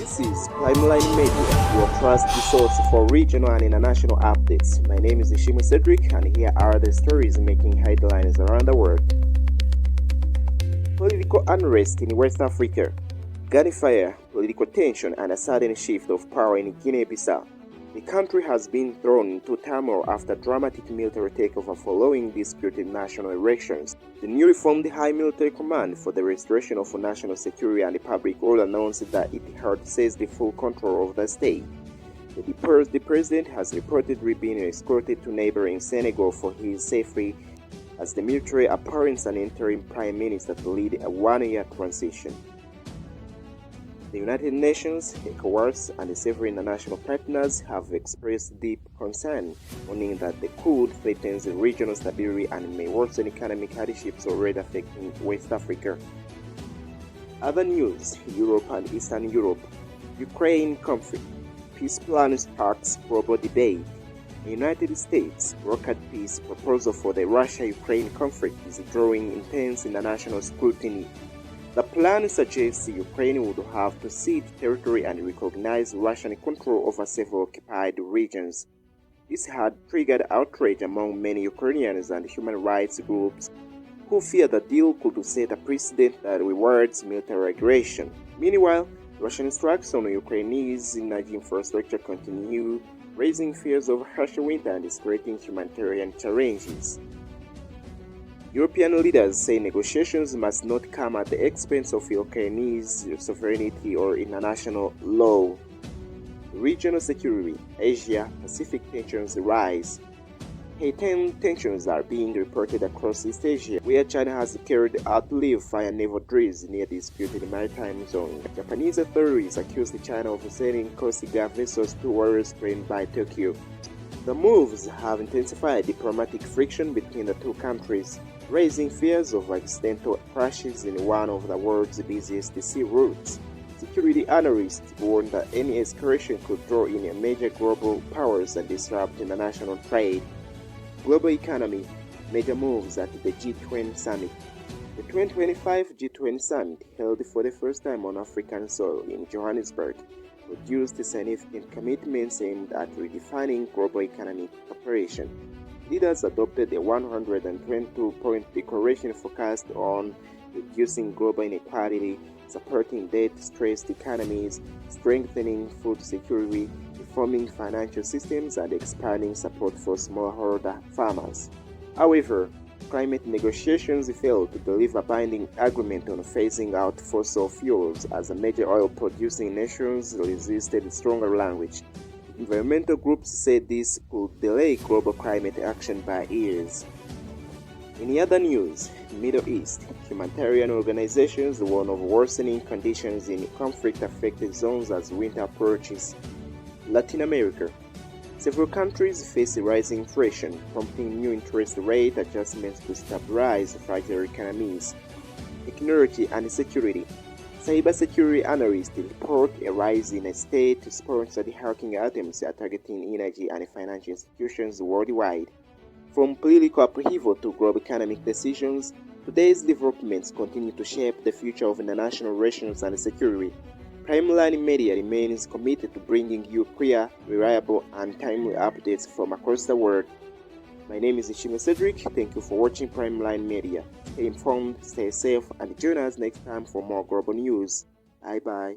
This is Timeline Media, your trusted source for regional and international updates. My name is Ishima Cedric, and here are the stories making headlines around the world. Political unrest in West Africa, gunfire, political tension, and a sudden shift of power in Guinea-Bissau. The country has been thrown into turmoil after dramatic military takeover following disputed national elections. The newly formed High Military Command for the Restoration of National Security and Public Order announced that it had seized the full control of the state. The president has reportedly been escorted to neighboring Senegal for his safety as the military appoints an interim prime minister to lead a one-year transition. The United Nations, ECOWAS, and several international partners have expressed deep concern, warning that the coup threatens regional stability and may worsen economic hardships already affecting West Africa. Other news: Europe and Eastern Europe. Ukraine conflict. Peace plan sparks global debate. The United States brokered peace proposal for the Russia-Ukraine conflict is drawing intense international scrutiny. The plan suggests Ukraine would have to cede territory and recognize Russian control over several occupied regions. This had triggered outrage among many Ukrainians and human rights groups who fear the deal could set a precedent that rewards military aggression. Meanwhile, Russian strikes on Ukraine's energy infrastructure continue, raising fears of harsh winter and escalating humanitarian challenges. European leaders say negotiations must not come at the expense of Ukraine's sovereignty or international law. Regional security. Asia-Pacific tensions rise. Heightened tensions are being reported across East Asia, where China has carried out live-fire naval drills near the disputed maritime zone. Japanese authorities accuse China of sending Coast Guard vessels to waters claimed by Tokyo. The moves have intensified diplomatic friction between the two countries, raising fears of accidental crashes in one of the world's busiest sea routes. Security analysts warn that any escalation could draw in major global powers and disrupt international trade. Global economy, major moves at the G20 summit. The 2025 G20 summit, held for the first time on African soil in Johannesburg, produced significant commitments aimed at redefining global economic cooperation. Leaders adopted a 122-point declaration focused on reducing global inequality, supporting debt-stressed economies, strengthening food security, reforming financial systems, and expanding support for smallholder farmers. However, climate negotiations failed to deliver a binding agreement on phasing out fossil fuels as a major oil-producing nations resisted stronger language. Environmental groups said this could delay global climate action by years. In other news, Middle East, humanitarian organizations warn of worsening conditions in conflict-affected zones as winter approaches. Latin America. Several countries face rising inflation, prompting new interest rate adjustments to stabilize fragile economies. Technology and security. Cybersecurity analysts report a rise in state-sponsored hacking attempts targeting energy and financial institutions worldwide. From political upheaval to global economic decisions, today's developments continue to shape the future of international relations and security. Timeline Media remains committed to bringing you clear, reliable, and timely updates from across the world. My name is Ishima Cedric. Thank you for watching Timeline Media. Stay informed, stay safe, and join us next time for more global news. Bye-bye.